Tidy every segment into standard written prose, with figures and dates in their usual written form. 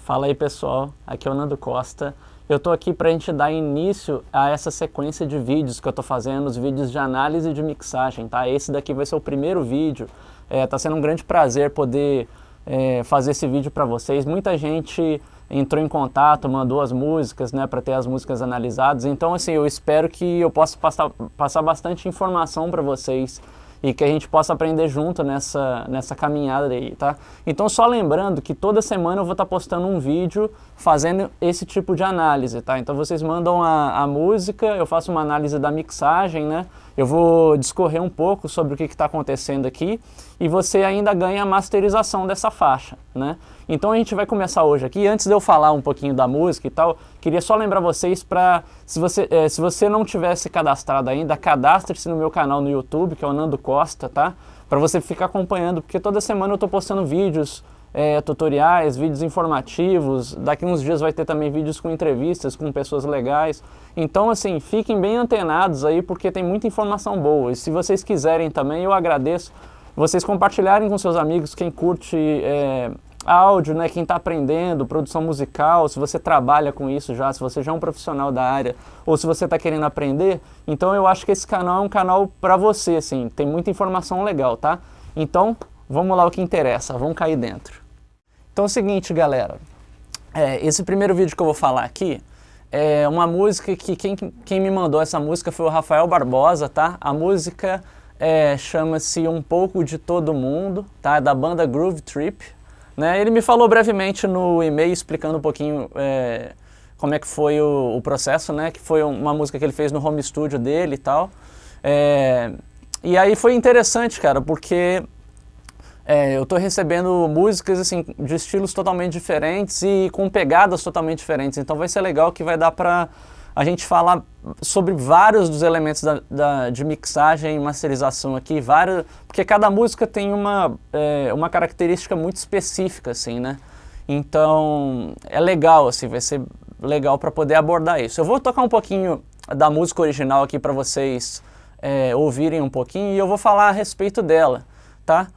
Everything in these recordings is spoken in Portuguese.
Fala aí pessoal, aqui é o Nando Costa. Eu tô aqui para a gente dar início a essa sequência de vídeos que eu tô fazendo, os vídeos de análise de mixagem, tá? Esse daqui vai ser o primeiro vídeo. Tá sendo um grande prazer poder fazer esse vídeo para vocês. Muita gente entrou em contato, mandou as músicas, né, para ter as músicas analisadas. Então, assim, eu espero que eu possa passar bastante informação para vocês e que a gente possa aprender junto nessa caminhada aí, tá? Então, só lembrando que toda semana eu vou estar postando um vídeo fazendo esse tipo de análise, tá? Então, vocês mandam a música, eu faço uma análise da mixagem, né? Eu vou discorrer um pouco sobre o que está acontecendo aqui e você ainda ganha a masterização dessa faixa, né? Então a gente vai começar hoje aqui. Antes de eu falar um pouquinho da música e tal, queria só lembrar vocês para, se você não tivesse cadastrado ainda, cadastre-se no meu canal no YouTube, que é o Nando Costa, tá? Para você ficar acompanhando, porque toda semana eu estou postando vídeos, tutoriais, vídeos informativos. Daqui uns dias vai ter também vídeos com entrevistas com pessoas legais. Então, assim, fiquem bem antenados aí, porque tem muita informação boa. E se vocês quiserem também, eu agradeço vocês compartilharem com seus amigos, quem curte áudio, né, quem está aprendendo, produção musical, se você trabalha com isso já, se você já é um profissional da área, ou se você está querendo aprender. Então eu acho que esse canal é um canal para você, assim, tem muita informação legal, tá? Então, vamos lá o que interessa, vamos cair dentro. Então é o seguinte, galera, esse primeiro vídeo que eu vou falar aqui é uma música que quem me mandou essa música foi o Rafael Barbosa, tá? A música chama-se Um Pouco de Todo Mundo, tá? Da banda Groove Trip, né? Ele me falou brevemente no e-mail explicando um pouquinho como é que foi o processo, né? Que foi uma música que ele fez no home studio dele e tal. E aí foi interessante, cara, porque eu tô recebendo músicas assim, de estilos totalmente diferentes e com pegadas totalmente diferentes. Então vai ser legal que vai dar pra a gente falar sobre vários dos elementos de mixagem e masterização aqui, porque cada música tem uma característica muito específica, assim, né? Então é legal, assim, vai ser legal para poder abordar isso. Eu vou tocar um pouquinho da música original aqui para vocês ouvirem um pouquinho e eu vou falar a respeito dela, tá?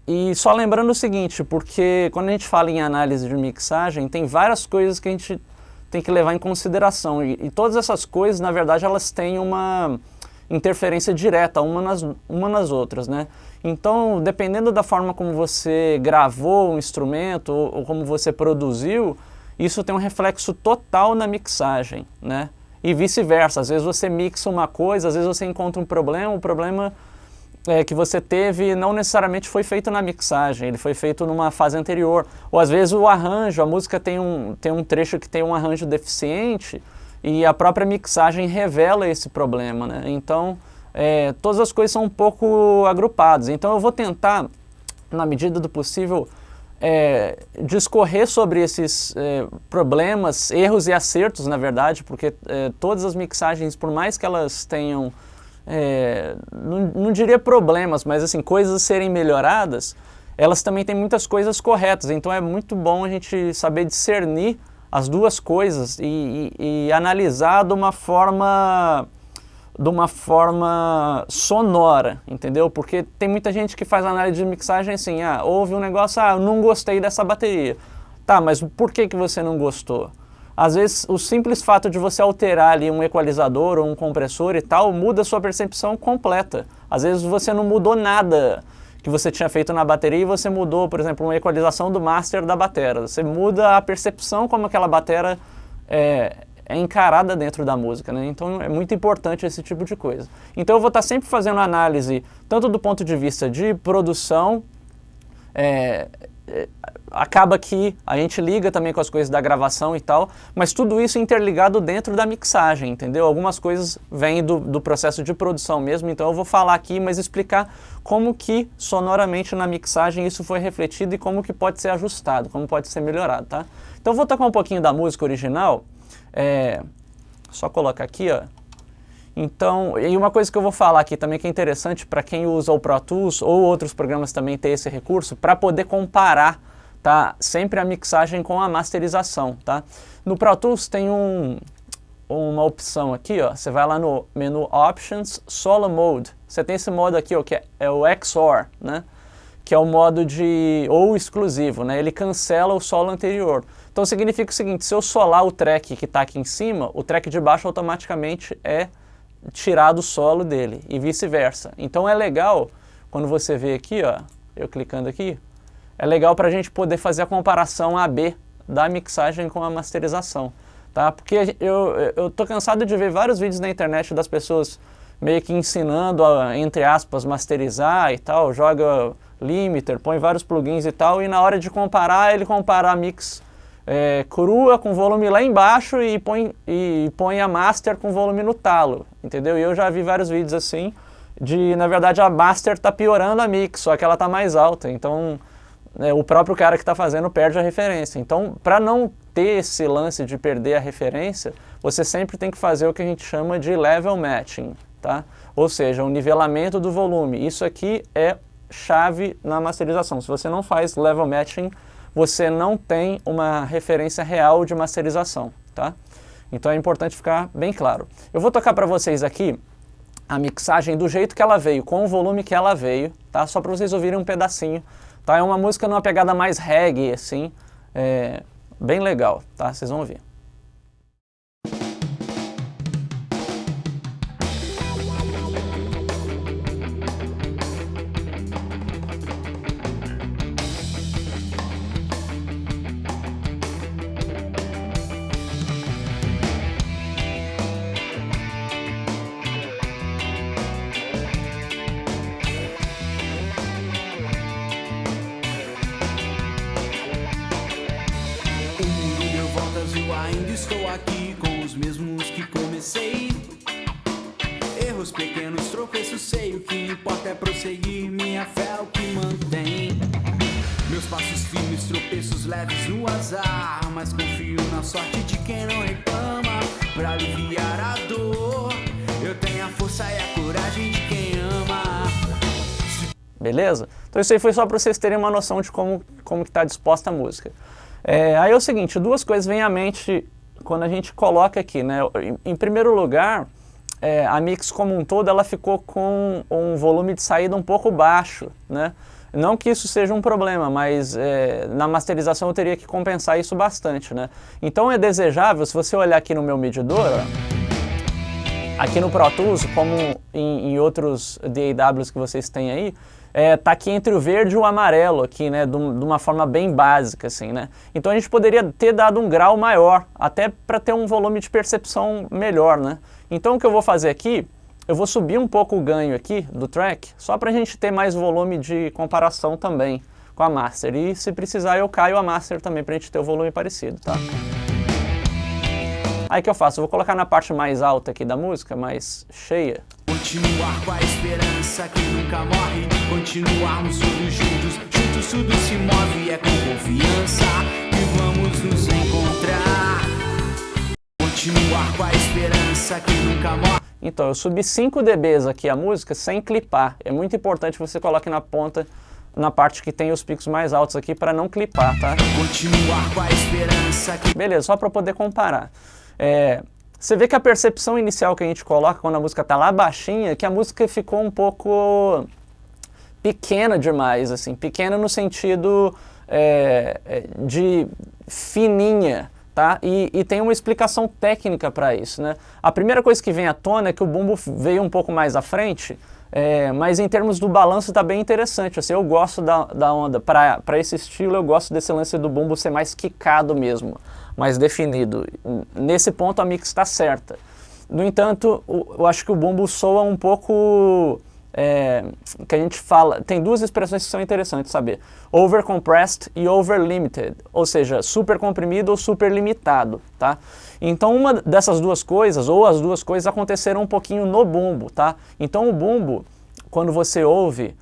E só lembrando o seguinte, porque quando a gente fala em análise de mixagem, tem várias coisas que a gente tem que levar em consideração, e todas essas coisas, na verdade, elas têm uma interferência direta uma nas outras, né? Então, dependendo da forma como você gravou um instrumento ou como você produziu, isso tem um reflexo total na mixagem, né? E vice-versa, às vezes você mixa uma coisa, às vezes você encontra um problema que você teve não necessariamente foi feito na mixagem, ele foi feito numa fase anterior. Ou às vezes o arranjo, a música tem um trecho que tem um arranjo deficiente e a própria mixagem revela esse problema, né? Então, todas as coisas são um pouco agrupadas. Então eu vou tentar, na medida do possível, discorrer sobre esses problemas, erros e acertos, na verdade, porque todas as mixagens, por mais que elas tenham não diria problemas, mas assim, coisas a serem melhoradas, elas também têm muitas coisas corretas. Então é muito bom a gente saber discernir as duas coisas e analisar de uma forma sonora, entendeu? Porque tem muita gente que faz análise de mixagem assim, ouve um negócio, eu não gostei dessa bateria. Tá, mas por que você não gostou? Às vezes, o simples fato de você alterar ali um equalizador ou um compressor e tal, muda a sua percepção completa. Às vezes você não mudou nada que você tinha feito na bateria e você mudou, por exemplo, uma equalização do master da bateria. Você muda a percepção como aquela bateria é encarada dentro da música, né? Então é muito importante esse tipo de coisa. Então eu vou estar sempre fazendo análise, tanto do ponto de vista de produção, acaba que a gente liga também com as coisas da gravação e tal, mas tudo isso interligado dentro da mixagem, entendeu? Algumas coisas vêm do processo de produção mesmo, então eu vou falar aqui, mas explicar como que sonoramente na mixagem isso foi refletido e como que pode ser ajustado, como pode ser melhorado, tá? Então eu vou tocar um pouquinho da música original, só colocar aqui, ó. Então, e uma coisa que eu vou falar aqui também que é interessante para quem usa o Pro Tools ou outros programas também ter esse recurso, para poder comparar, tá, sempre a mixagem com a masterização, tá? No Pro Tools tem uma opção aqui, ó, você vai lá no menu Options, Solo Mode, você tem esse modo aqui, ó, que é o XOR, né? que é o modo de ou exclusivo, né? Ele cancela o solo anterior. Então significa o seguinte, se eu solar o track que está aqui em cima, o track de baixo automaticamente é tirado o solo dele e vice-versa. Então é legal, quando você vê aqui, ó, eu clicando aqui, é legal para a gente poder fazer a comparação AB da mixagem com a masterização, tá? Porque eu tô cansado de ver vários vídeos na internet das pessoas meio que ensinando a, entre aspas, masterizar e tal, joga limiter, põe vários plugins e tal, e na hora de comparar, ele compara a mix crua com volume lá embaixo e põe a master com volume no talo, entendeu? E eu já vi vários vídeos assim, na verdade a master tá piorando a mix, só que ela tá mais alta, então o próprio cara que está fazendo perde a referência. Então, para não ter esse lance de perder a referência, você sempre tem que fazer o que a gente chama de level matching, tá? Ou seja, o nivelamento do volume. Isso aqui é chave na masterização. Se você não faz level matching, você não tem uma referência real de masterização, tá? Então é importante ficar bem claro. Eu vou tocar para vocês aqui a mixagem do jeito que ela veio, com o volume que ela veio, tá? Só para vocês ouvirem um pedacinho. Tá? É uma música numa pegada mais reggae, assim, bem legal, tá? Vocês vão ouvir. Ainda estou aqui com os mesmos que comecei. Erros pequenos, tropeços, sei. O que importa é prosseguir, minha fé é o que mantém. Meus passos firmes, tropeços leves no azar, mas confio na sorte de quem não reclama. Pra aliviar a dor, eu tenho a força e a coragem de quem ama. Beleza? Então isso aí foi só para vocês terem uma noção de como que está disposta a música. Aí é o seguinte, duas coisas vêm à mente quando a gente coloca aqui, né? Em primeiro lugar, a mix como um todo, ela ficou com um volume de saída um pouco baixo, né? Não que isso seja um problema, mas na masterização eu teria que compensar isso bastante, né? Então é desejável, se você olhar aqui no meu medidor, ó, aqui no Pro Tools, como em outros DAWs que vocês têm aí, tá aqui entre o verde e o amarelo aqui, né, de uma forma bem básica, assim, né. Então a gente poderia ter dado um grau maior, até para ter um volume de percepção melhor, né. Então o que eu vou fazer aqui, eu vou subir um pouco o ganho aqui do track, só para a gente ter mais volume de comparação também com a master. E se precisar eu caio a master também para a gente ter o volume parecido, tá. Aí o que eu faço? Eu vou colocar na parte mais alta aqui da música, mais cheia. Continuar com a esperança que nunca morre. Continuarmos todos juntos, juntos tudo se move. É com confiança que vamos nos encontrar. Continuar com a esperança que nunca morre. Então, eu subi 5 dBs aqui a música sem clipar. É muito importante que você coloque na ponta, na parte que tem os picos mais altos aqui, para não clipar, tá? Continuar com a esperança que... Beleza, só para poder comparar. Você vê que a percepção inicial que a gente coloca quando a música tá lá baixinha, que a música ficou um pouco pequena demais, assim, pequena no sentido de fininha, tá? E tem uma explicação técnica para isso, né? A primeira coisa que vem à tona é que o bumbo veio um pouco mais à frente, mas em termos do balanço tá bem interessante, assim, eu gosto da onda, para esse estilo eu gosto desse lance do bumbo ser mais quicado mesmo, mais definido. Nesse ponto a mix está certa. No entanto, eu acho que o bumbo soa um pouco, que a gente fala, tem duas expressões que são interessantes saber, overcompressed e overlimited, ou seja, super comprimido ou super limitado, tá? Então uma dessas duas coisas, ou as duas coisas, aconteceram um pouquinho no bumbo, tá? Então o bumbo, quando você ouve,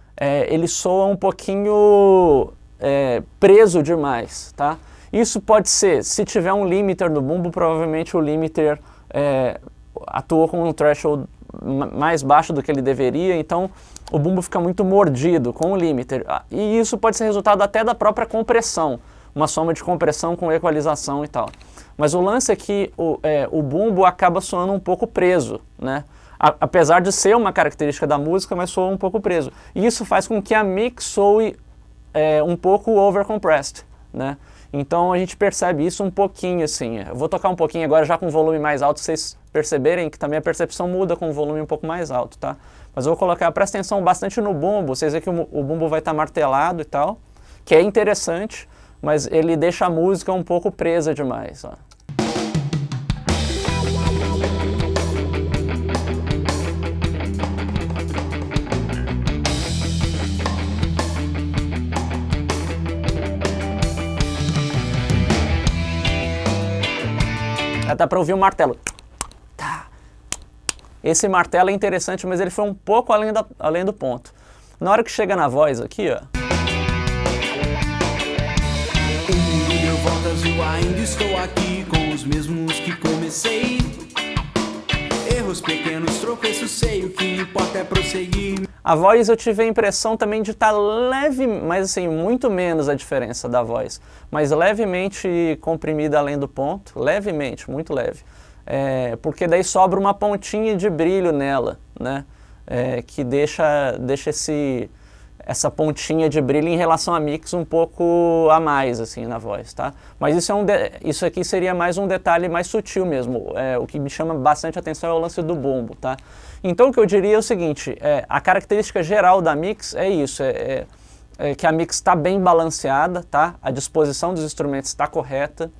ele soa um pouquinho preso demais, tá? Isso pode ser, se tiver um limiter no bumbo, provavelmente o limiter atuou com um threshold mais baixo do que ele deveria, então o bumbo fica muito mordido com o limiter. E isso pode ser resultado até da própria compressão, uma soma de compressão com equalização e tal. Mas o lance é que o bumbo acaba soando um pouco preso, né? Apesar de ser uma característica da música, mas soa um pouco preso. E isso faz com que a mix soe um pouco overcompressed, né? Então a gente percebe isso um pouquinho assim. Eu vou tocar um pouquinho agora já com volume mais alto, vocês perceberem que também a percepção muda com o volume um pouco mais alto, tá? Mas eu vou colocar, presta atenção bastante no bumbo, vocês veem que o bumbo vai estar martelado e tal, que é interessante, mas ele deixa a música um pouco presa demais, ó. Dá pra ouvir o martelo. Esse martelo é interessante, mas ele foi um pouco além do ponto. Na hora que chega na voz aqui, ó. O mundo deu voltas e eu ainda estou aqui com os mesmos que comecei. Erros pequenos, tropeços, sei, o que importa é prosseguir. A voz eu tive a impressão também de estar leve, mas assim, muito menos a diferença da voz. Mas levemente comprimida além do ponto, levemente, muito leve. Porque daí sobra uma pontinha de brilho nela, né? Que deixa essa pontinha de brilho em relação a mix um pouco a mais, assim, na voz, tá? Mas isso aqui seria mais um detalhe mais sutil mesmo. O que me chama bastante atenção é o lance do bumbo, tá? Então o que eu diria é o seguinte, a característica geral da mix é isso, que a mix está bem balanceada, tá? A disposição dos instrumentos está correta.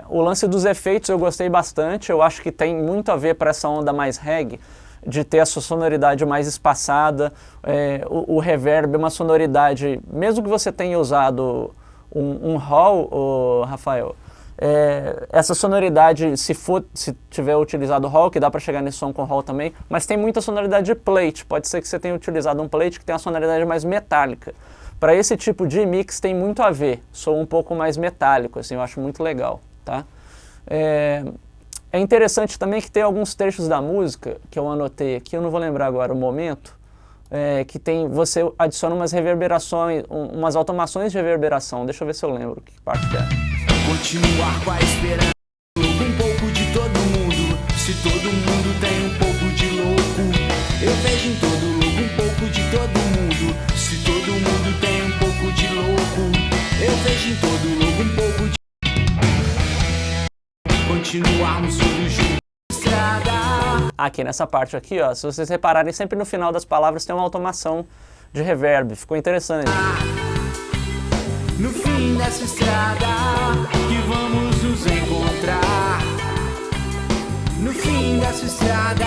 O lance dos efeitos eu gostei bastante, eu acho que tem muito a ver para essa onda mais reggae, de ter a sua sonoridade mais espaçada, o reverb é uma sonoridade, mesmo que você tenha usado um hall, Rafael, essa sonoridade, se tiver utilizado hall, que dá para chegar nesse som com hall também, mas tem muita sonoridade de plate, pode ser que você tenha utilizado um plate que tem uma sonoridade mais metálica. Para esse tipo de mix tem muito a ver, sou um pouco mais metálico, assim, eu acho muito legal, tá? É interessante também que tem alguns trechos da música, que eu anotei aqui, eu não vou lembrar agora o momento, que você adiciona umas reverberações, umas automações de reverberação, deixa eu ver se eu lembro que parte que é. Continuar com a esperança, um pouco de todo mundo, se todo mundo tem um pouco de louco, eu vejo em todo louco um pouco de todo mundo, se todo mundo tem um pouco de louco, eu vejo em todo louco um pouco de... Continuarmos todos juntos na estrada. Aqui nessa parte aqui, ó, se vocês repararem, sempre no final das palavras tem uma automação de reverb, ficou interessante. No fim dessa estrada que vamos nos encontrar. No fim dessa estrada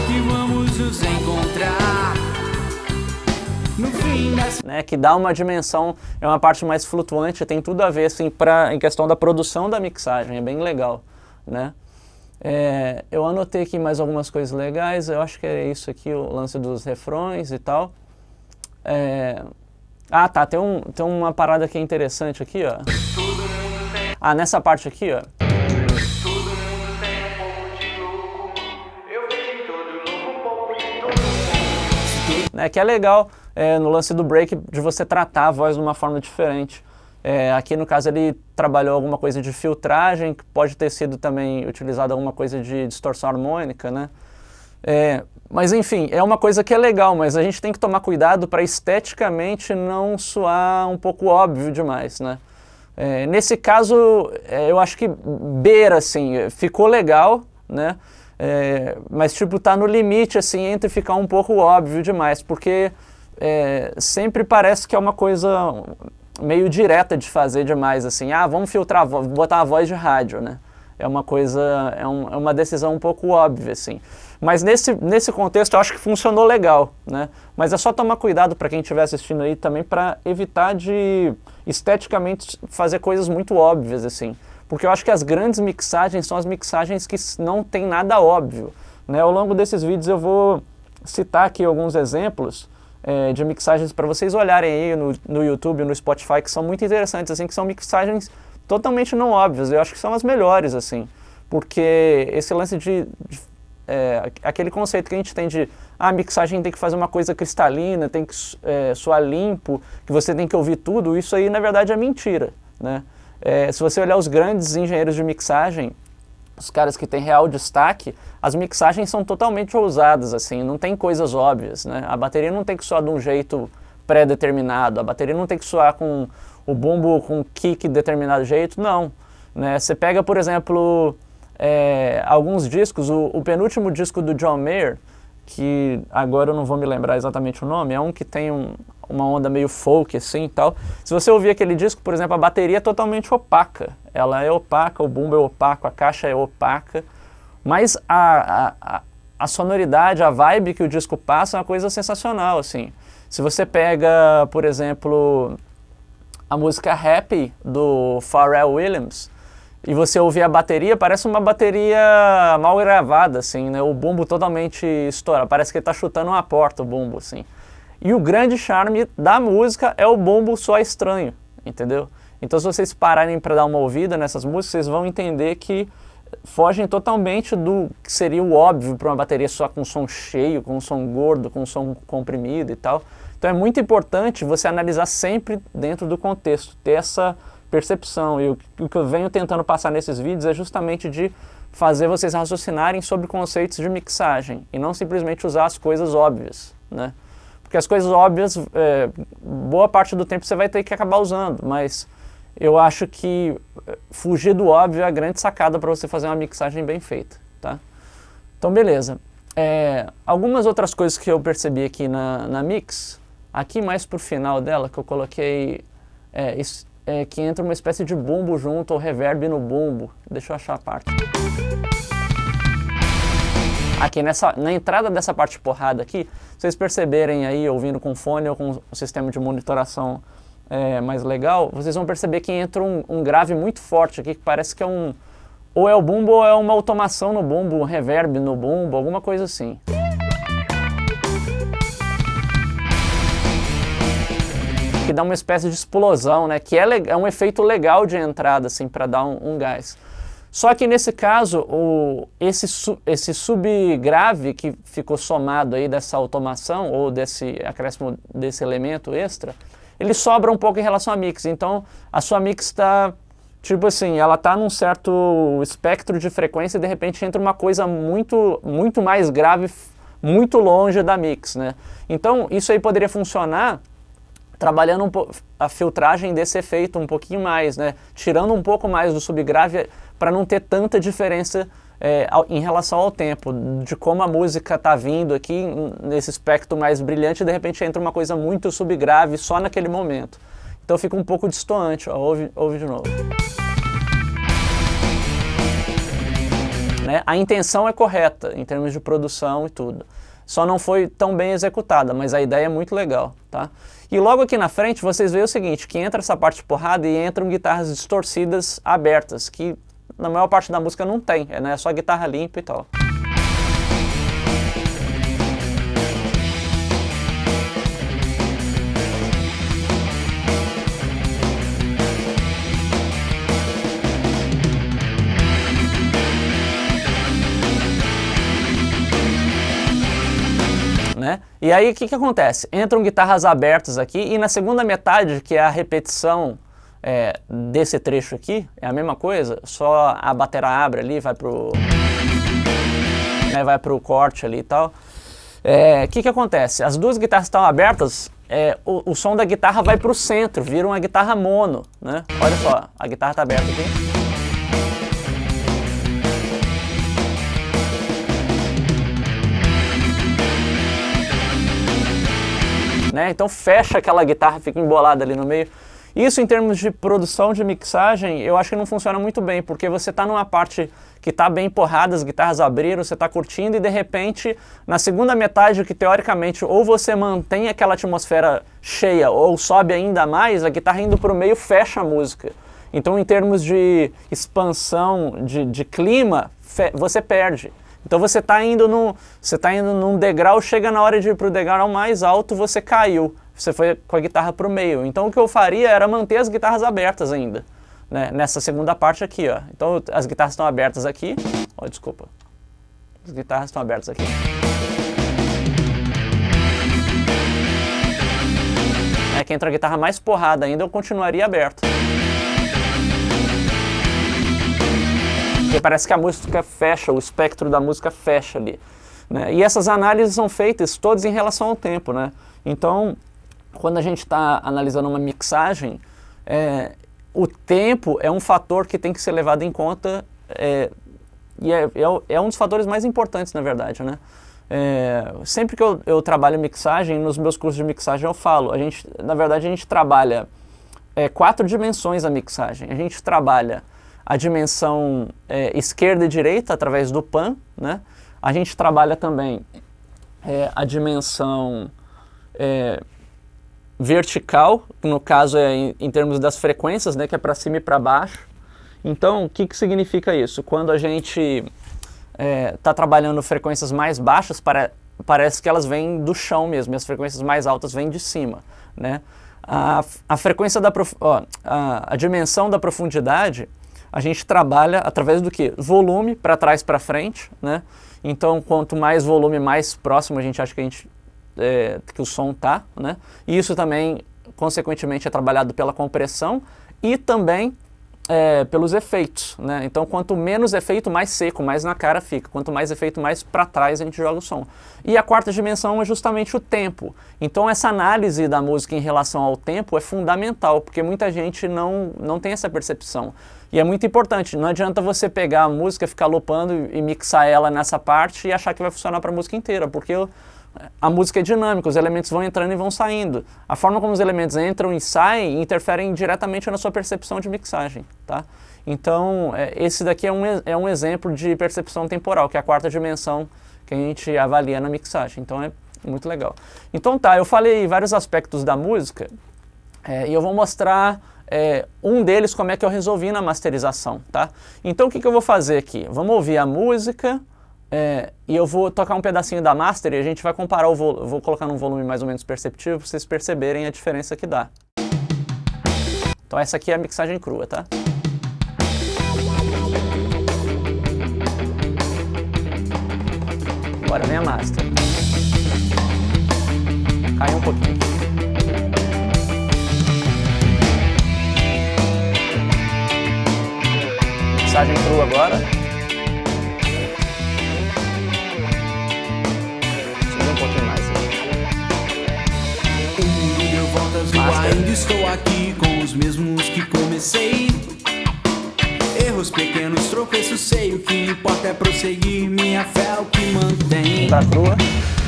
que vamos nos encontrar. No fim dessa... Que dá uma dimensão, é uma parte mais flutuante, tem tudo a ver assim, em questão da produção da mixagem, é bem legal, né? Eu anotei aqui mais algumas coisas legais, eu acho que é isso aqui, o lance dos refrões e tal. Tá, tem uma parada que é interessante aqui, ó. Nessa parte aqui, ó. Todo mundo tem um pouco de louco. Eu vejo em todo louco um pouco de todo mundo. Que é legal no lance do break de você tratar a voz de uma forma diferente. Aqui no caso ele trabalhou alguma coisa de filtragem, que pode ter sido também utilizado alguma coisa de distorção harmônica, né? Mas enfim, é uma coisa que é legal, mas a gente tem que tomar cuidado para esteticamente não soar um pouco óbvio demais, né? Nesse caso, eu acho que beira, assim, ficou legal, né? Mas tipo, tá no limite, assim, entre ficar um pouco óbvio demais, porque sempre parece que é uma coisa meio direta de fazer demais, assim, vamos filtrar, botar a voz de rádio, né? É uma coisa, é uma decisão um pouco óbvia, assim. Mas nesse contexto eu acho que funcionou legal, né? Mas é só tomar cuidado para quem estiver assistindo aí também para evitar de esteticamente fazer coisas muito óbvias, assim. Porque eu acho que as grandes mixagens são as mixagens que não tem nada óbvio, né? Ao longo desses vídeos eu vou citar aqui alguns exemplos de mixagens para vocês olharem aí no YouTube, no Spotify, que são muito interessantes, assim, que são mixagens totalmente não óbvias. Eu acho que são as melhores, assim, porque esse lance aquele conceito que a gente tem de a mixagem tem que fazer uma coisa cristalina, tem que soar limpo, que você tem que ouvir tudo, isso aí na verdade é mentira, né? Se você olhar os grandes engenheiros de mixagem, os caras que têm real destaque, as mixagens são totalmente ousadas, assim, não tem coisas óbvias, né? A bateria não tem que soar de um jeito pré-determinado, a bateria não tem que soar com o bumbo com kick de determinado jeito, não. Né? Você pega, por exemplo, alguns discos, o penúltimo disco do John Mayer, que agora eu não vou me lembrar exatamente o nome, é um que tem uma onda meio folk assim e tal. Se você ouvir aquele disco, por exemplo, a bateria é totalmente opaca. Ela é opaca, o bumbo é opaco, a caixa é opaca, mas a sonoridade, a vibe que o disco passa é uma coisa sensacional, assim. Se você pega, por exemplo, a música Happy, do Pharrell Williams, e você ouvir a bateria, parece uma bateria mal gravada, assim, né? O bumbo totalmente estourado, parece que ele tá chutando uma porta, o bumbo, assim. E o grande charme da música é o bumbo soar estranho, entendeu? Então se vocês pararem para dar uma ouvida nessas músicas, vocês vão entender que fogem totalmente do que seria o óbvio para uma bateria soar com som cheio, com som gordo, com som comprimido e tal. Então é muito importante você analisar sempre dentro do contexto, ter essa percepção. E o que eu venho tentando passar nesses vídeos é justamente de fazer vocês raciocinarem sobre conceitos de mixagem e não simplesmente usar as coisas óbvias, né? Porque as coisas óbvias, boa parte do tempo você vai ter que acabar usando, mas eu acho que fugir do óbvio é a grande sacada para você fazer uma mixagem bem feita, tá? Então beleza. Algumas outras coisas que eu percebi aqui na mix, aqui mais pro final dela, que eu coloquei que entra uma espécie de bumbo junto, ou reverb no bumbo. Deixa eu achar a parte. Aqui na entrada dessa parte porrada aqui, vocês perceberem aí, ouvindo com fone ou com um sistema de monitoração mais legal, vocês vão perceber que entra um grave muito forte aqui, que parece que ou é o bumbo ou é uma automação no bumbo, um reverb no bumbo, alguma coisa assim. Que dá uma espécie de explosão, né? Que é um efeito legal de entrada, assim, para dar um gás. Só que nesse caso, esse subgrave que ficou somado aí dessa automação, ou desse acréscimo desse elemento extra, ele sobra um pouco em relação à mix. Então, a sua mix está, tipo assim, ela está num certo espectro de frequência e de repente entra uma coisa muito, muito mais grave, muito longe da mix, né? Então, isso aí poderia funcionar trabalhando a filtragem desse efeito um pouquinho mais, né? Tirando um pouco mais do subgrave para não ter tanta diferença em relação ao tempo, de como a música está vindo aqui nesse espectro mais brilhante e de repente entra uma coisa muito subgrave só naquele momento. Então fica um pouco distoante, ó, ouve de novo. Né? A intenção é correta em termos de produção e tudo. Só não foi tão bem executada, mas a ideia é muito legal, tá? E logo aqui na frente vocês veem o seguinte, que entra essa parte porrada e entram guitarras distorcidas abertas, que na maior parte da música não tem, né? É só guitarra limpa e tal. Né? E aí o que acontece? Entram guitarras abertas aqui e na segunda metade, que é a repetição desse trecho aqui, é a mesma coisa, só a bateria abre ali, vai pro corte ali e tal. O que acontece? As duas guitarras estão abertas, o som da guitarra vai pro centro, vira uma guitarra mono, né? Olha só, a guitarra está aberta aqui. Né? Então fecha aquela guitarra, fica embolada ali no meio. Isso em termos de produção de mixagem, eu acho que não funciona muito bem, porque você está numa parte que está bem porrada, as guitarras abriram, você está curtindo e de repente, na segunda metade, que teoricamente ou você mantém aquela atmosfera cheia ou sobe ainda mais, a guitarra indo para o meio fecha a música. Então em termos de expansão, de clima, você perde. Então você está indo num degrau, chega na hora de ir para o degrau mais alto, você caiu. Você foi com a guitarra para o meio. Então o que eu faria era manter as guitarras abertas ainda, né? Nessa segunda parte aqui, ó. Então as guitarras estão abertas aqui. Oh, desculpa. As guitarras estão abertas aqui. Que entra a guitarra mais porrada ainda, eu continuaria aberto. Porque parece que a música fecha, o espectro da música fecha ali, né? E essas análises são feitas todas em relação ao tempo, né? Então, quando a gente está analisando uma mixagem, o tempo é um fator que tem que ser levado em conta, e é um dos fatores mais importantes, na verdade, né? Sempre que eu trabalho mixagem, nos meus cursos de mixagem eu falo, na verdade a gente trabalha 4 dimensões da mixagem. A gente trabalha a dimensão esquerda e direita através do pan, né? A gente trabalha também a dimensão vertical, que no caso em termos das frequências, né, que é para cima e para baixo. Então, o que significa isso? Quando a gente está trabalhando frequências mais baixas, parece que elas vêm do chão mesmo, e as frequências mais altas vêm de cima, né? A frequência a dimensão da profundidade, a gente trabalha através do quê? Volume, para trás para frente, né? Então, quanto mais volume, mais próximo a gente acha que o som está, né? E isso também, consequentemente, é trabalhado pela compressão e também pelos efeitos, né? Então, quanto menos efeito, mais seco, mais na cara fica. Quanto mais efeito, mais para trás a gente joga o som. E a quarta dimensão é justamente o tempo. Então, essa análise da música em relação ao tempo é fundamental, porque muita gente não tem essa percepção. E é muito importante, não adianta você pegar a música, ficar loopando e mixar ela nessa parte e achar que vai funcionar para a música inteira, porque a música é dinâmica, os elementos vão entrando e vão saindo. A forma como os elementos entram e saem interferem diretamente na sua percepção de mixagem, tá? Então, esse daqui é um exemplo de percepção temporal, que é a quarta dimensão que a gente avalia na mixagem. Então, é muito legal. Então, tá, eu falei vários aspectos da música e eu vou mostrar um deles como é que eu resolvi na masterização, tá? Então, o que eu vou fazer aqui? Vamos ouvir a música. E eu vou tocar um pedacinho da master e a gente vai comparar eu vou colocar num volume mais ou menos perceptível para vocês perceberem a diferença que dá. Então essa aqui é a mixagem crua, tá? Agora vem a master. Cai um pouquinho. Mixagem crua agora. Ainda estou aqui com os mesmos que comecei. Erros pequenos, tropeços, sei. O que importa é prosseguir, minha fé é o que mantém. Tá crua.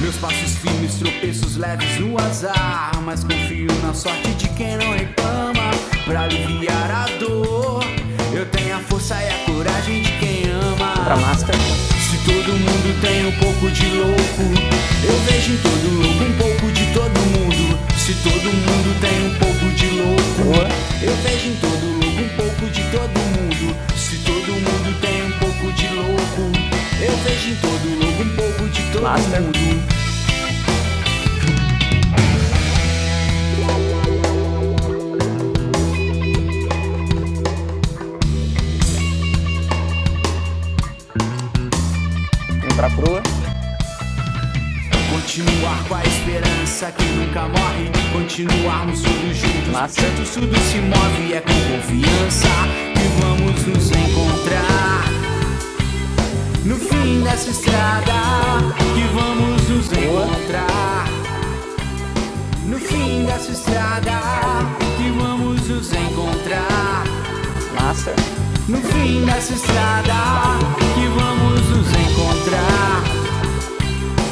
Meus passos firmes, tropeços leves no azar, mas confio na sorte de quem não reclama. Pra aliviar a dor, eu tenho a força e a coragem de quem ama. Pra master. Se todo mundo tem um pouco de louco, eu vejo em todo louco um pouco de todo mundo. Se todo mundo tem um pouco de louco, eu vejo em todo louco um pouco de todo mundo. Se todo mundo tem um pouco de louco, eu vejo em todo louco um pouco de todo mundo. Vem pra crua. Continuar com a esperança que nunca morre. Continuarmos todos juntos. Tanto tudo se move, é com confiança que vamos nos encontrar no fim dessa estrada. Que vamos nos encontrar no fim dessa estrada. Que vamos nos encontrar Master. no fim dessa estrada. Que vamos nos encontrar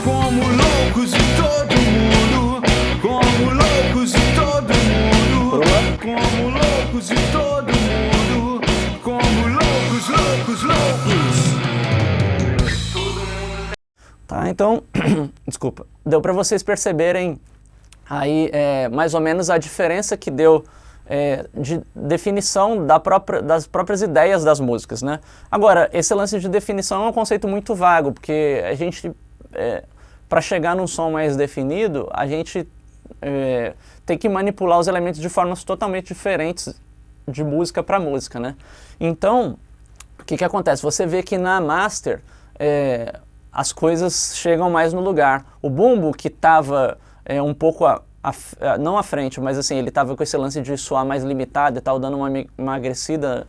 como loucos de todo mundo, como loucos de todo mundo, como loucos de todo mundo, como loucos, loucos, loucos. Tá, então, desculpa, deu para vocês perceberem aí mais ou menos a diferença que deu de definição das próprias ideias das músicas, né? Agora, esse lance de definição é um conceito muito vago, porque a gente para chegar num som mais definido, a gente tem que manipular os elementos de formas totalmente diferentes de música para música, né? Então, o que acontece? Você vê que na master as coisas chegam mais no lugar. O bumbo, que estava um pouco, não à frente, mas assim, ele estava com esse lance de soar mais limitado e tal, dando uma emagrecida,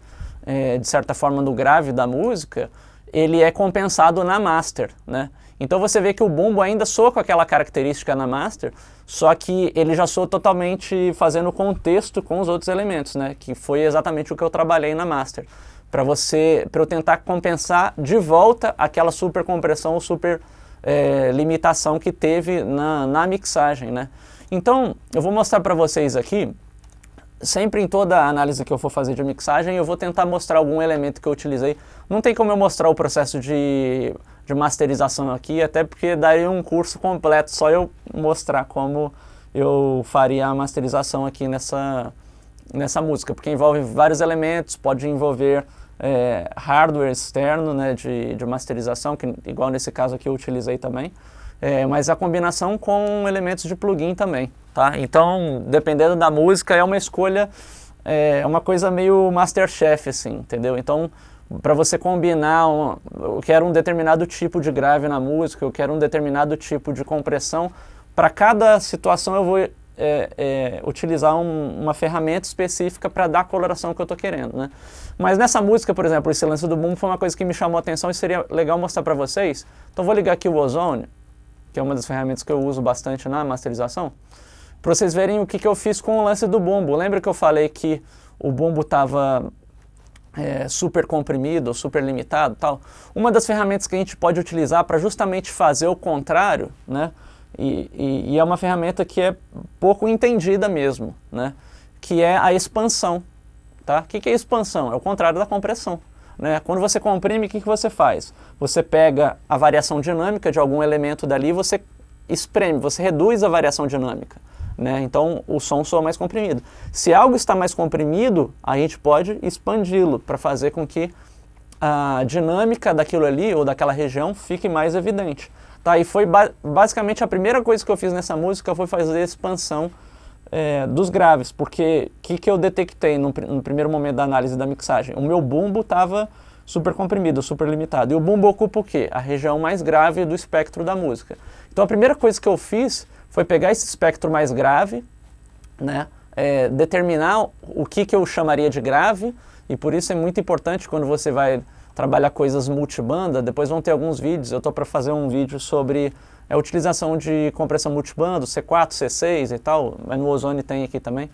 de certa forma, no grave da música, ele é compensado na master, né? Então você vê que o bumbo ainda soa com aquela característica na master, só que ele já soa totalmente fazendo contexto com os outros elementos, né? Que foi exatamente o que eu trabalhei na master, para eu tentar compensar de volta aquela super compressão ou super limitação que teve na mixagem, né? Então eu vou mostrar para vocês aqui. Sempre em toda a análise que eu for fazer de mixagem, eu vou tentar mostrar algum elemento que eu utilizei. Não tem como eu mostrar o processo de masterização aqui, até porque daria um curso completo só eu mostrar como eu faria a masterização aqui nessa música, porque envolve vários elementos, pode envolver hardware externo, né, de masterização, que igual nesse caso aqui eu utilizei também. Mas a combinação com elementos de plugin também, tá? Então, dependendo da música, é uma escolha, é uma coisa meio Masterchef, assim, entendeu? Então, para você combinar, eu quero um determinado tipo de grave na música, eu quero um determinado tipo de compressão, para cada situação eu vou utilizar uma ferramenta específica para dar a coloração que eu estou querendo, né? Mas nessa música, por exemplo, esse lance do boom foi uma coisa que me chamou a atenção e seria legal mostrar para vocês. Então, vou ligar aqui o Ozone, que é uma das ferramentas que eu uso bastante na masterização, para vocês verem o que eu fiz com o lance do bumbo. Lembra que eu falei que o bumbo estava super comprimido, super limitado, tal? Uma das ferramentas que a gente pode utilizar para justamente fazer o contrário, né? E é uma ferramenta que é pouco entendida mesmo, né? Que é a expansão, tá? O que é expansão? É o contrário da compressão. Né? Quando você comprime, o que você faz? Você pega a variação dinâmica de algum elemento dali e você espreme, você reduz a variação dinâmica. Né? Então o som soa mais comprimido. Se algo está mais comprimido, a gente pode expandi-lo para fazer com que a dinâmica daquilo ali ou daquela região fique mais evidente. Tá? E foi basicamente a primeira coisa que eu fiz nessa música foi fazer a expansão dos graves, porque o que eu detectei no primeiro momento da análise da mixagem? O meu bumbo estava super comprimido, super limitado. E o bumbo ocupa o quê? A região mais grave do espectro da música. Então a primeira coisa que eu fiz foi pegar esse espectro mais grave, né, determinar o que eu chamaria de grave, e por isso é muito importante quando você vai trabalhar coisas multibanda. Depois vão ter alguns vídeos, eu estou para fazer um vídeo sobre a utilização de compressão multibanda, C4, C6 e tal, mas no Ozone tem aqui também.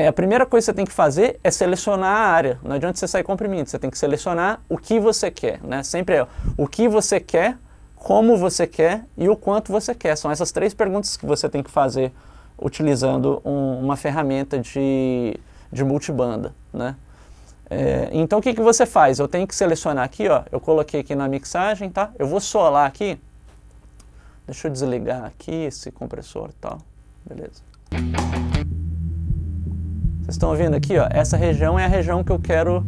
A primeira coisa que você tem que fazer é selecionar a área. Não adianta você sair comprimindo, você tem que selecionar o que você quer, né? Sempre é o que você quer, como você quer e o quanto você quer. São essas três perguntas que você tem que fazer utilizando uma ferramenta de multibanda, né? Então o que você faz? Eu tenho que selecionar aqui, ó, eu coloquei aqui na mixagem, tá? Eu vou solar aqui. Deixa eu desligar aqui esse compressor e tal. Beleza. Vocês estão ouvindo aqui, ó? Essa região é a região que eu quero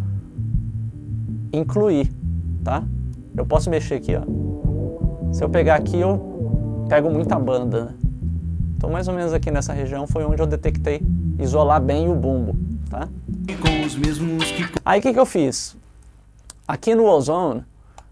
incluir, tá? Eu posso mexer aqui, ó. Se eu pegar aqui, eu pego muita banda, né? Então, mais ou menos aqui nessa região foi onde eu detectei isolar bem o bumbo, tá? Aí, o que eu fiz? Aqui no Ozone,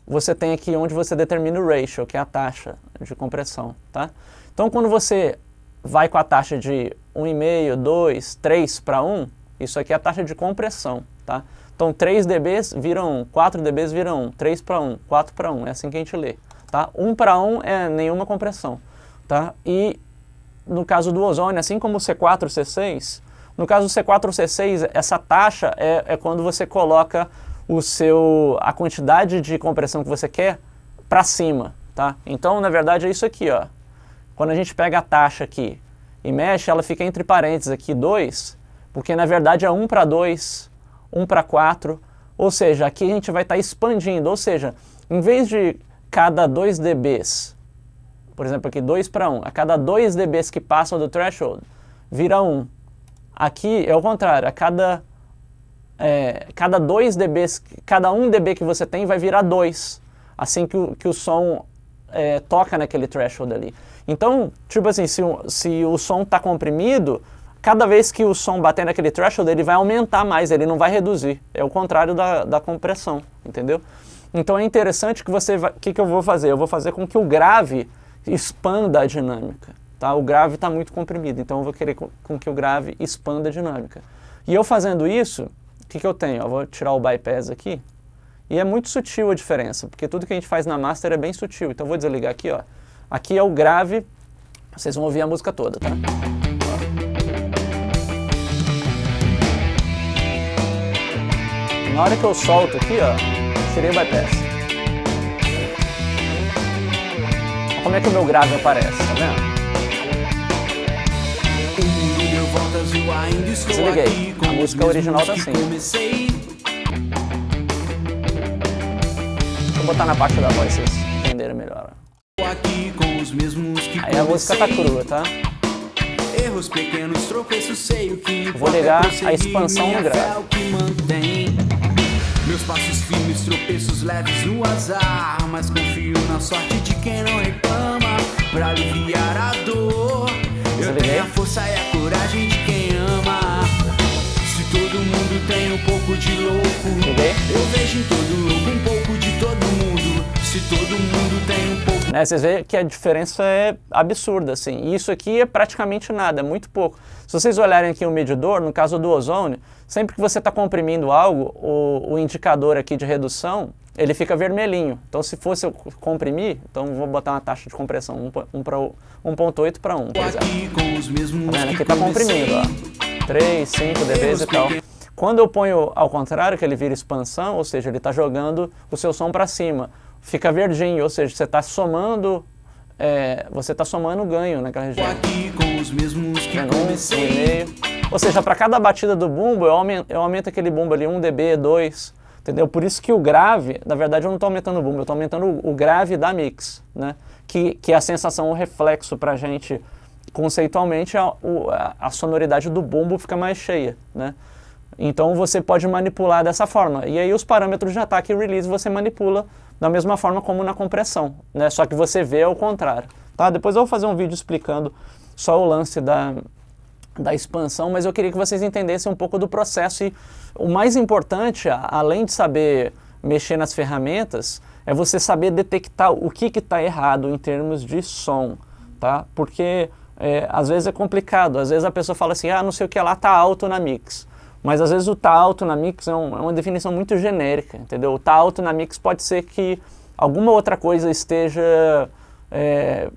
você tem aqui onde você determina o ratio, que é a taxa de compressão, tá? Então, quando você vai com a taxa de 1,5, 2, 3 para 1, isso aqui é a taxa de compressão, tá? Então, 3 dBs viram 1, 4 dBs viram 1, 3 para 1, 4 para 1, é assim que a gente lê, tá? 1 para 1 é nenhuma compressão, tá? E no caso do Ozone, assim como o C4 e o C6, no caso do C4 ou C6, essa taxa é quando você coloca a quantidade de compressão que você quer para cima, tá? Então, na verdade, é isso aqui, ó. Quando a gente pega a taxa aqui e mexe, ela fica entre parênteses aqui 2, porque na verdade é 1 para 2, 1 para 4, ou seja, aqui a gente vai estar expandindo, ou seja, em vez de cada 2 dBs, por exemplo aqui 2 para 1, a cada 2 dBs que passam do threshold, vira 1. Aqui é o contrário, a cada 2 dBs, cada 1 dB que você tem vai virar 2, assim que o som toca naquele threshold ali. Então, tipo assim, se o som está comprimido, cada vez que o som bater naquele threshold, ele vai aumentar mais, ele não vai reduzir. É o contrário da compressão, entendeu? Então é interessante que que eu vou fazer? Eu vou fazer com que o grave expanda a dinâmica. Tá? O grave está muito comprimido, então eu vou querer com que o grave expanda a dinâmica. E eu fazendo isso, o que eu tenho? Eu vou tirar o bypass aqui E é muito sutil a diferença, porque tudo que a gente faz na master é bem sutil. Então eu vou desligar aqui, ó. Aqui é o grave, vocês vão ouvir a música toda, tá? Na hora que eu solto aqui, ó, tirei o bypass. Olha como é que o meu grave aparece, tá vendo? Desliguei. A música original tá assim. Deixa eu botar na parte da voz, vocês entenderem melhor. Aí a música tá crua, tá? Erros pequenos, tropeços, sei o que vou ligar a expansão no grave. Meus passos firmes, tropeços leves no azar, mas confio na sorte de quem não reclama. Pra aliviar a dor, eu tenho a força e a coragem de quem ama. Se todo mundo tem um pouco de louco, eu vejo em todo louco um pouco de todo mundo. Se todo mundo tem um pouco... Vocês veem que a diferença é absurda, assim. E isso aqui é praticamente nada, é muito pouco. Se vocês olharem aqui o medidor, no caso do ozônio, sempre que você está comprimindo algo, o indicador aqui de redução, ele fica vermelhinho. Então se fosse eu comprimir, então vou botar uma taxa de compressão 1.8 para 1, por exemplo. Tá vendo? Aqui está comprimindo, ó. 3, 5 dB e tal. Quando eu ponho ao contrário, que ele vira expansão, ou seja, ele está jogando o seu som para cima, fica verdinho, ou seja, você está somando ganho naquela região. Ou seja, para cada batida do bumbo, eu aumento aquele bumbo ali 1 dB, 2, entendeu? Por isso que o grave, na verdade eu não estou aumentando o bumbo, eu estou aumentando o grave da mix, né? Que é a sensação, o reflexo para a gente, conceitualmente, a sonoridade do bumbo fica mais cheia, né? Então você pode manipular dessa forma. E aí os parâmetros de ataque e release você manipula da mesma forma como na compressão, né? Só que você vê ao contrário, tá? Depois eu vou fazer um vídeo explicando só o lance da expansão, mas eu queria que vocês entendessem um pouco do processo. E o mais importante, além de saber mexer nas ferramentas, é você saber detectar o que está errado em termos de som, tá? Porque às vezes é complicado, às vezes a pessoa fala assim, não sei o que lá tá alto na mix. Mas às vezes o tá alto na mix é uma definição muito genérica, entendeu? O tá alto na mix pode ser que alguma outra coisa esteja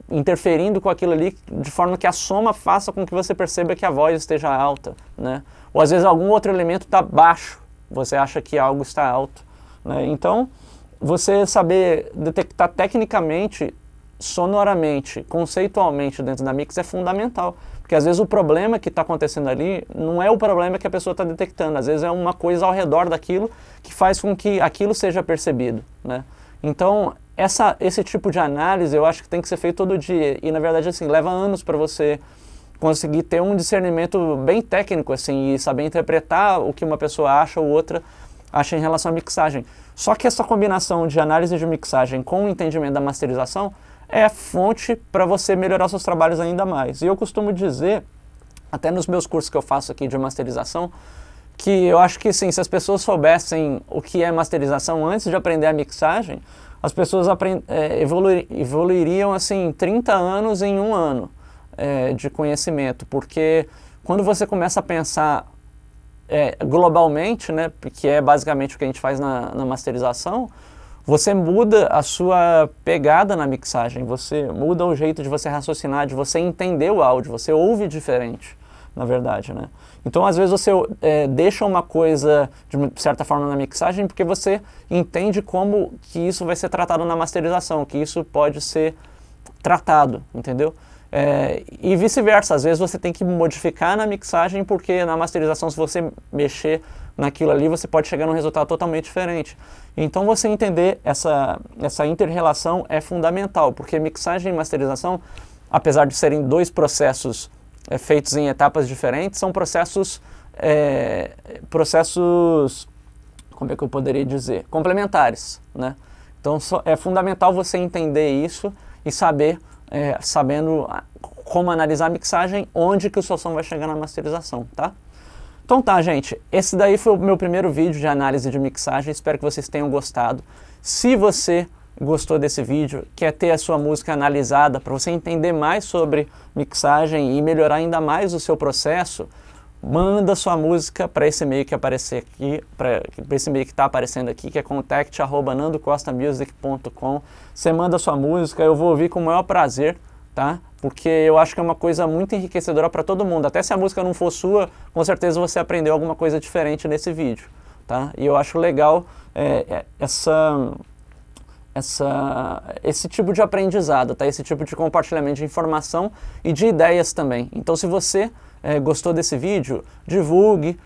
interferindo com aquilo ali, de forma que a soma faça com que você perceba que a voz esteja alta, né? Ou às vezes algum outro elemento está baixo, você acha que algo está alto, né? Então, você saber detectar tecnicamente, sonoramente, conceitualmente dentro da mix é fundamental. Porque às vezes o problema que está acontecendo ali não é o problema que a pessoa está detectando, às vezes é uma coisa ao redor daquilo que faz com que aquilo seja percebido, né? Então, esse tipo de análise eu acho que tem que ser feito todo dia e na verdade assim, leva anos para você conseguir ter um discernimento bem técnico assim, e saber interpretar o que uma pessoa acha ou outra acha em relação à mixagem. Só que essa combinação de análise de mixagem com o entendimento da masterização é a fonte para você melhorar seus trabalhos ainda mais. E eu costumo dizer, até nos meus cursos que eu faço aqui de masterização, que eu acho que sim, se as pessoas soubessem o que é masterização antes de aprender a mixagem, as pessoas evoluiriam assim 30 anos em um ano de conhecimento, porque quando você começa a pensar globalmente, né, que é basicamente o que a gente faz na masterização, você muda a sua pegada na mixagem, você muda o jeito de você raciocinar, de você entender o áudio, você ouve diferente, na verdade, né? Então, às vezes, você deixa uma coisa, de certa forma, na mixagem, porque você entende como que isso vai ser tratado na masterização, que isso pode ser tratado, entendeu? E vice-versa, às vezes você tem que modificar na mixagem, porque na masterização, se você mexer naquilo ali, você pode chegar num resultado totalmente diferente. Então você entender essa inter-relação é fundamental, porque mixagem e masterização, apesar de serem dois processos feitos em etapas diferentes, são processos, como é que eu poderia dizer, complementares, né? Então é fundamental você entender isso e sabendo como analisar a mixagem, onde que o seu som vai chegar na masterização, tá? Então tá, gente, esse daí foi o meu primeiro vídeo de análise de mixagem, espero que vocês tenham gostado. Se você gostou desse vídeo, quer ter a sua música analisada para você entender mais sobre mixagem e melhorar ainda mais o seu processo, manda sua música para esse e-mail que aparecer aqui, para esse e-mail que está aparecendo aqui, que é contact@nandocostamusic.com. Você manda sua música, eu vou ouvir com o maior prazer, tá? Porque eu acho que é uma coisa muito enriquecedora para todo mundo. Até se a música não for sua, com certeza você aprendeu alguma coisa diferente nesse vídeo, tá? E eu acho legal esse tipo de aprendizado, tá? Esse tipo de compartilhamento de informação e de ideias também. Então, se você gostou desse vídeo, divulgue,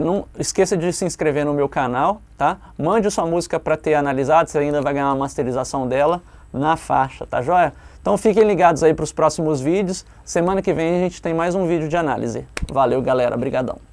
não esqueça de se inscrever no meu canal, tá? Mande sua música para ter analisado, você ainda vai ganhar uma masterização dela na faixa, tá joia? Então fiquem ligados aí para os próximos vídeos. Semana que vem a gente tem mais um vídeo de análise. Valeu, galera. Obrigadão.